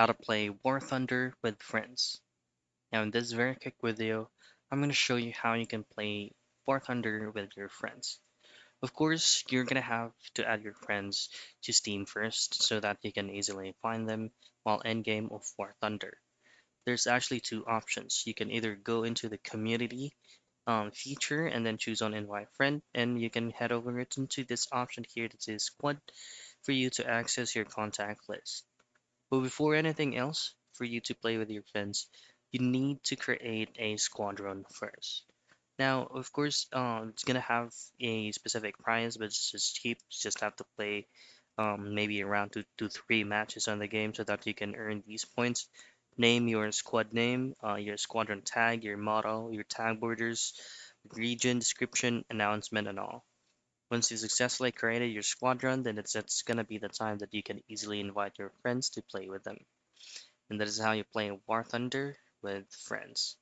how to play War Thunder with friends. Now in this very quick video, I'm going to show you how you can play War Thunder with your friends. Of course, you're going to have to add your friends to Steam first so that you can easily find them while endgame of War Thunder. There's actually two options. You can either go into the community feature and then choose on invite friend, and you can head over it into this option here that says squad for you to access your contact list. But before anything else, for you to play with your friends, you need to create a squadron first. Now, of course, it's gonna have a specific price, but it's just cheap. You just have to play maybe around 2 to 3 matches on the game so that you can earn these points. Name your squad name, your squadron tag, your model, your tag borders, region, description, announcement, and all. Once you successfully created your squadron, then it's gonna be the time that you can easily invite your friends to play with them. And that is how you play War Thunder with friends.